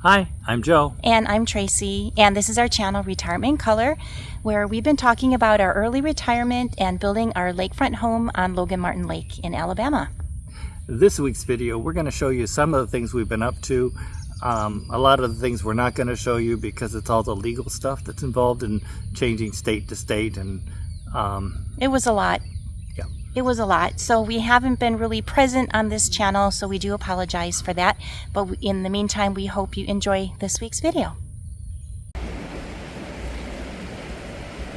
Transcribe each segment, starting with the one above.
Hi, I'm Joe. And I'm Tracy, and this is our channel Retirement in Color, where we've been talking about our early retirement and building our lakefront home on Logan Martin Lake in Alabama. This week's video, we're going to show you some of the things we've been up to. A lot of the things we're not going to show you because it's all the legal stuff that's involved in changing state to state, and It was a lot. yeah. It was a lot. So we haven't been really present on this channel, so we do apologize for that. But in the meantime, we hope you enjoy this week's video.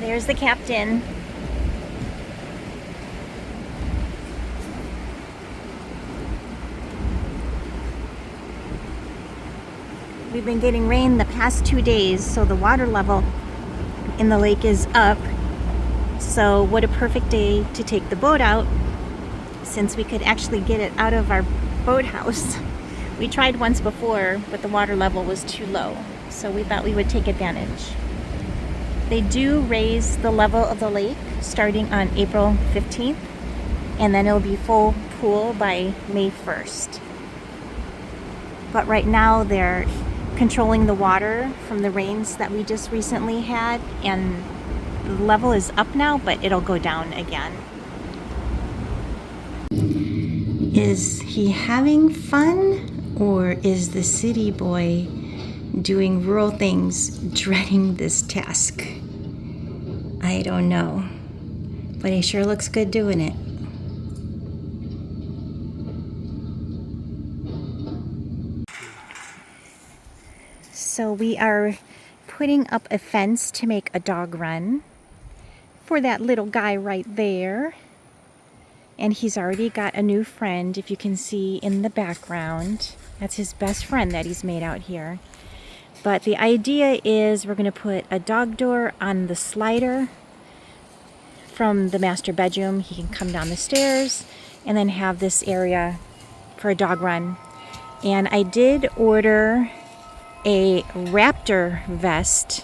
There's the captain. We've been getting rain the past 2 days, so the water level in the lake is up. So what a perfect day to take the boat out, since we could actually get it out of our boathouse. We tried once before, but the water level was too low, so we thought we would take advantage. They do raise the level of the lake starting on April 15th, and then it'll be full pool by May 1st. But right now they're controlling the water from the rains that we just recently had, and the level is up now, but it'll go down again. Is he having fun, or is the city boy doing rural things, dreading this task? I don't know, but he sure looks good doing it. So we are putting up a fence to make a dog run for that little guy right there. And he's already got a new friend, if you can see in the background. That's his best friend that he's made out here. But the idea is we're going to put a dog door on the slider from the master bedroom. He can come down the stairs and then have this area for a dog run. And I did order a raptor vest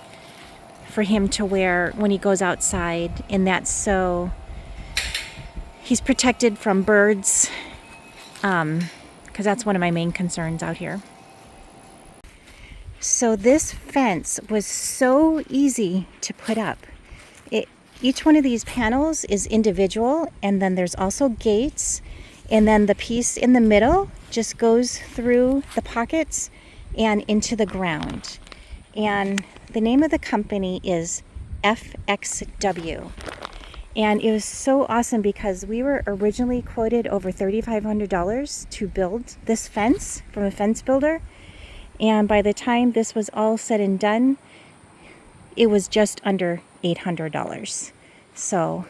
for him to wear when he goes outside, and that's so he's protected from birds, because that's one of my main concerns out here. So this fence was so easy to put up. Each one of these panels is individual, and then there's also gates, and then the piece in the middle just goes through the pockets and into the ground. And the name of the company is FXW. And it was so awesome because we were originally quoted over $3,500 to build this fence from a fence builder. And by the time this was all said and done, it was just under $800. So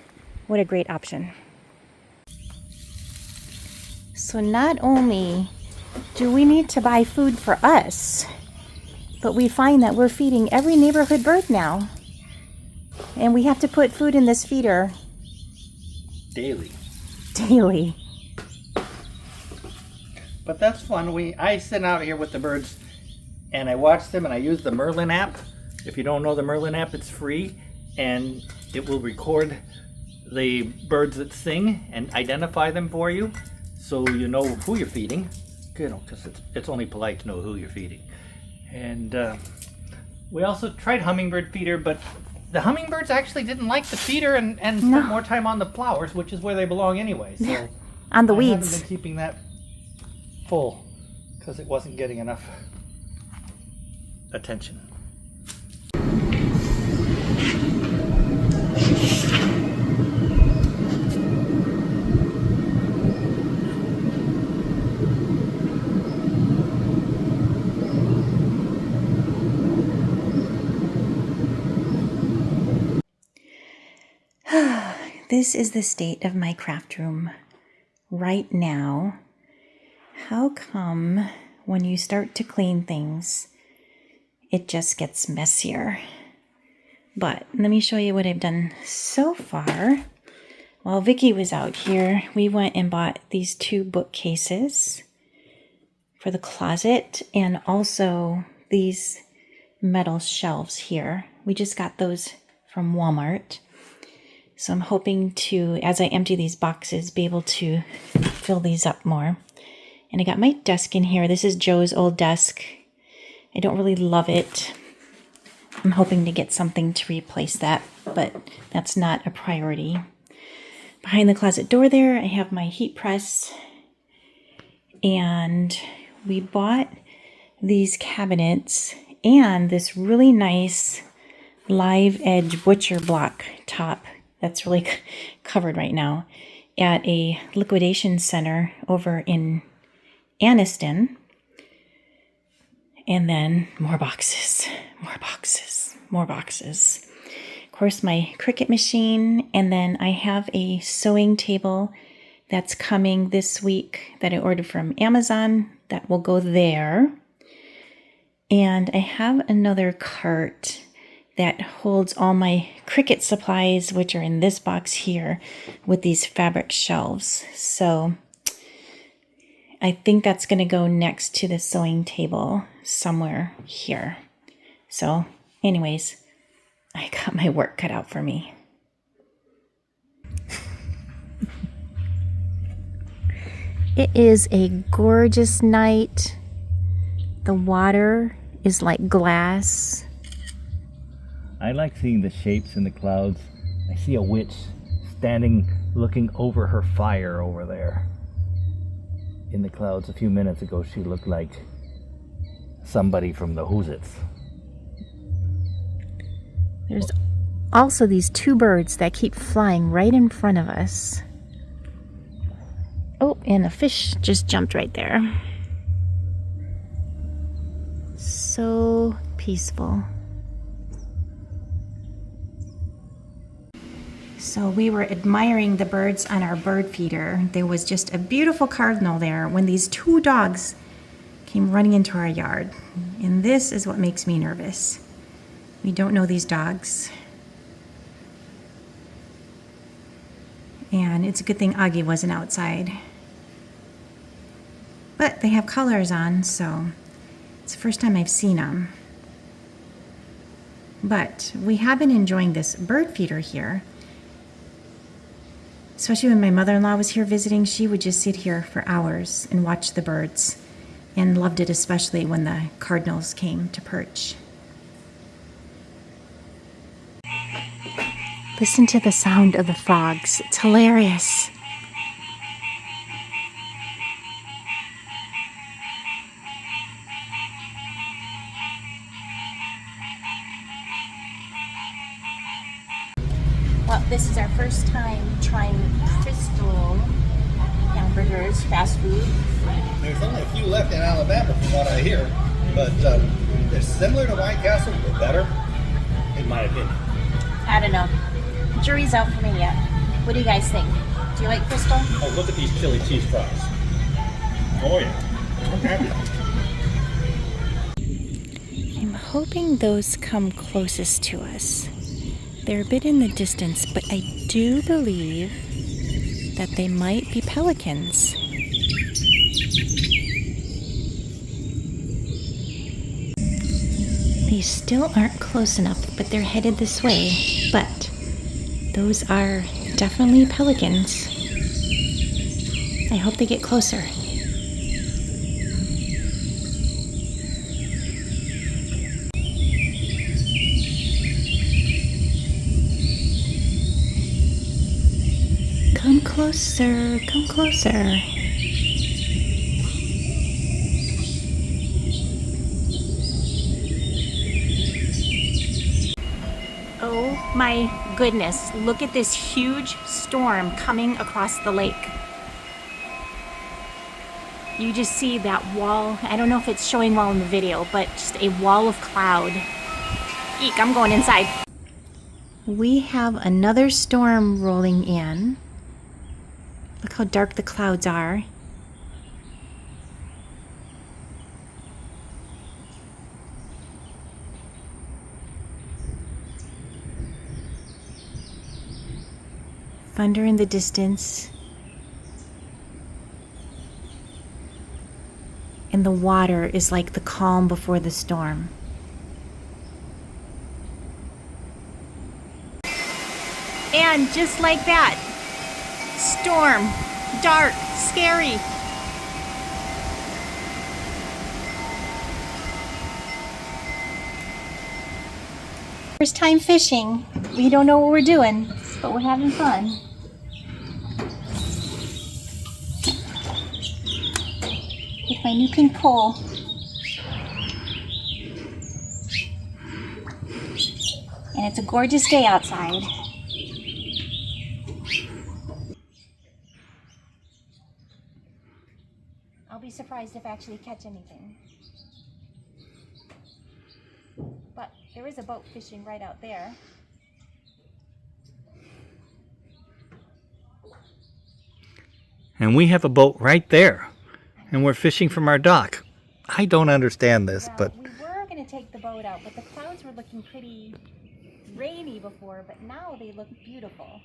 what a great option. So not only do we need to buy food for us, but we find that we're feeding every neighborhood bird now. And we have to put food in this feeder Daily. But that's fun. I sit out here with the birds and I watch them, and I use the Merlin app. If you don't know the Merlin app, it's free, and it will record the birds that sing and identify them for you, so you know who you're feeding. You know, because it's only polite to know who you're feeding. And we also tried hummingbird feeder, but the hummingbirds actually didn't like the feeder and spent more time on the flowers, which is where they belong anyway. So on the I weeds. haven't been keeping that full because it wasn't getting enough attention. This is the state of my craft room right now. How come when you start to clean things, it just gets messier? But let me show you what I've done so far. While Vicky was out here, we went and bought these 2 bookcases for the closet, and also these metal shelves here. We just got those from Walmart. So I'm hoping to, as I empty these boxes, be able to fill these up more. And I got my desk in here. This is Joe's old desk. I don't really love it. I'm hoping to get something to replace that, but that's not a priority. Behind the closet door there, I have my heat press, and we bought these cabinets and this really nice live edge butcher block top that's really covered right now at a liquidation center over in Anniston. And then more boxes, more boxes, more boxes. Of course, my Cricut machine, and then I have a sewing table that's coming this week that I ordered from Amazon that will go there. And I have another cart that holds all my Cricut supplies, which are in this box here with these fabric shelves. So I think that's going to go next to the sewing table somewhere here. So anyways, I got my work cut out for me. It is a gorgeous night. The water is like glass. I like seeing the shapes in the clouds. I see a witch standing looking over her fire over there. In the clouds a few minutes ago, she looked like somebody from the Who's Its. There's also these two birds that keep flying right in front of us. Oh, and a fish just jumped right there. So peaceful. So we were admiring the birds on our bird feeder. There was just a beautiful cardinal there when these two dogs came running into our yard. And this is what makes me nervous. We don't know these dogs. And it's a good thing Augie wasn't outside. But they have collars on, so it's the first time I've seen them. But we have been enjoying this bird feeder here. Especially when my mother-in-law was here visiting, she would just sit here for hours and watch the birds, and loved it especially when the cardinals came to perch. Listen to the sound of the frogs. It's hilarious. Well, this is our first time trying Crystal hamburgers, fast food. There's only a few left in Alabama from what I hear, but they're similar to White Castle, but better, in my opinion. I don't know. Jury's out for me yet. What do you guys think? Do you like Crystal? Oh, look at these chili cheese fries. Oh yeah. Okay. I'm hoping those come closest to us. They're a bit in the distance, but I do believe that they might be pelicans. They still aren't close enough, but they're headed this way. But those are definitely pelicans. I hope they get closer. Come closer, come closer. Oh my goodness, look at this huge storm coming across the lake. You just see that wall. I don't know if it's showing well in the video, but just a wall of cloud. Eek, I'm going inside. We have another storm rolling in. Look how dark the clouds are. Thunder in the distance. And the water is like the calm before the storm. And just like that, storm, dark, scary. First time fishing. We don't know what we're doing, but we're having fun. With my new pink pole. And it's a gorgeous day outside. I'll be surprised if I actually catch anything. But there is a boat fishing right out there. And we have a boat right there. And we're fishing from our dock. I don't understand this, Now, but we were going to take the boat out, but the clouds were looking pretty rainy before, but now they look beautiful.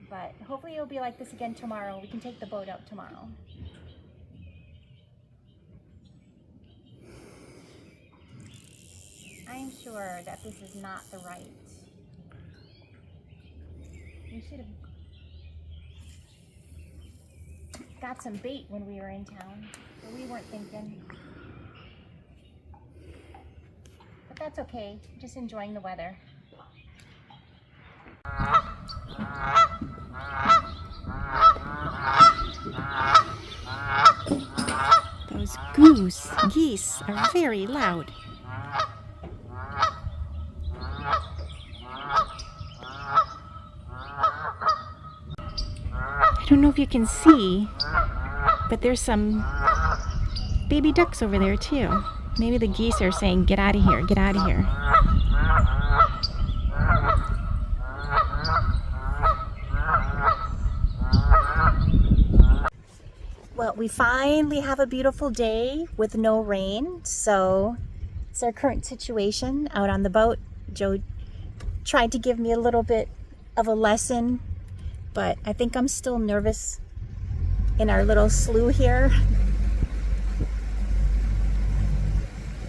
But hopefully it'll be like this again tomorrow. We can take the boat out tomorrow. I'm sure that this is not the right. We should have got some bait when we were in town, but we weren't thinking. But that's okay, just enjoying the weather. Those geese are very loud. I don't know if you can see, but there's some baby ducks over there too. Maybe the geese are saying, "Get out of here, get out of here." Well, we finally have a beautiful day with no rain, so it's our current situation out on the boat. Joe tried to give me a little bit of a lesson, but I think I'm still nervous in our little slough here.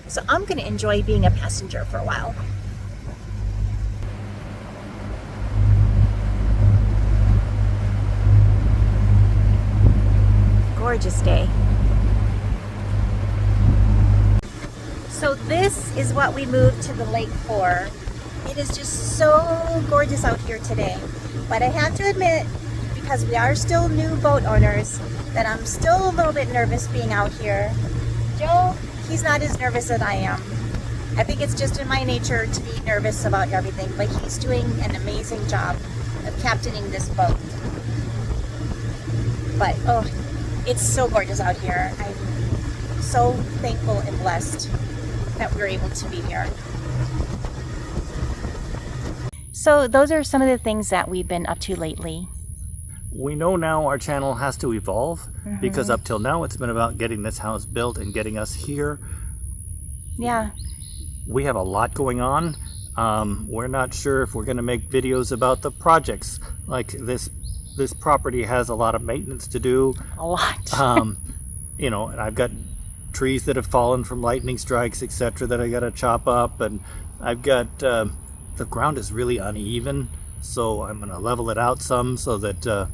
So I'm going to enjoy being a passenger for a while. Gorgeous day. So this is what we moved to the lake for. It is just so gorgeous out here today. But I have to admit, because we are still new boat owners, that I'm still a little bit nervous being out here. Joe, he's not as nervous as I am. I think it's just in my nature to be nervous about everything, but he's doing an amazing job of captaining this boat. But, oh, it's so gorgeous out here. I'm so thankful and blessed that we're able to be here. So those are some of the things that we've been up to lately. we know now our channel has to evolve because up till now it's been about getting this house built and getting us here. Yeah. We have a lot going on. We're not sure if we're going to make videos about the projects. Like this property has a lot of maintenance to do. A lot. You know, and I've got trees that have fallen from lightning strikes, etc., that I got to chop up, and I've got the ground is really uneven, so I'm going to level it out some so that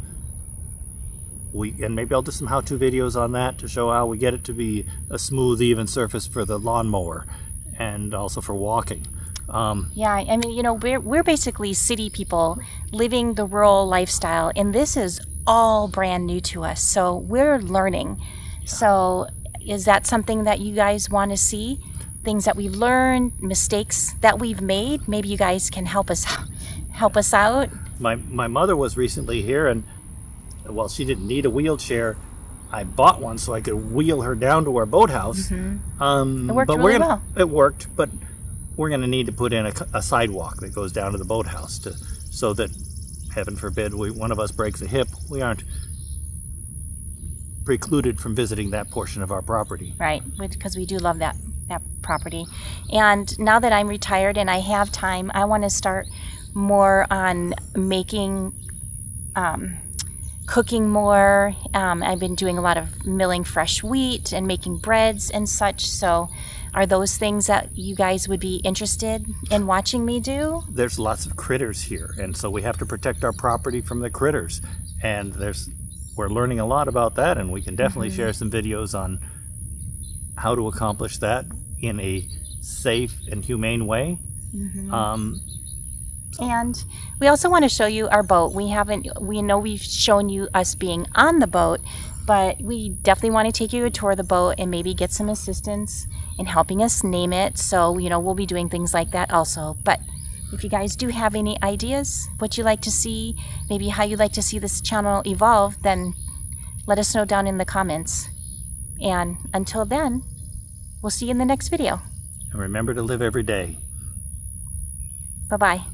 and maybe I'll do some how-to videos on that to show how we get it to be a smooth, even surface for the lawnmower and also for walking. Yeah, I mean, you know, we're basically city people living the rural lifestyle, and this is all brand new to us, so we're learning. So is that something that you guys want to see? Things that we've learned, mistakes that we've made? Maybe you guys can help us out. My mother was recently here, and well, she didn't need a wheelchair. I bought one so I could wheel her down to our boathouse. It worked but really well. It worked, but we're going to need to put in a sidewalk that goes down to the boathouse so that, heaven forbid, one of us breaks a hip, we aren't precluded from visiting that portion of our property. Right, because we do love that property. And now that I'm retired and I have time, I want to start more on making, cooking more. I've been doing a lot of milling fresh wheat and making breads and such. So are those things that you guys would be interested in watching me do? There's lots of critters here, and so we have to protect our property from the critters. And we're learning a lot about that, and we can definitely share some videos on how to accomplish that in a safe and humane way. And we also want to show you our boat. We know we've shown you us being on the boat, but we definitely want to take you a tour of the boat and maybe get some assistance in helping us name it. So, we'll be doing things like that also. But if you guys do have any ideas, what you like to see, maybe how you like to see this channel evolve, then let us know down in the comments. And until then, we'll see you in the next video. And remember to live every day. Bye-bye.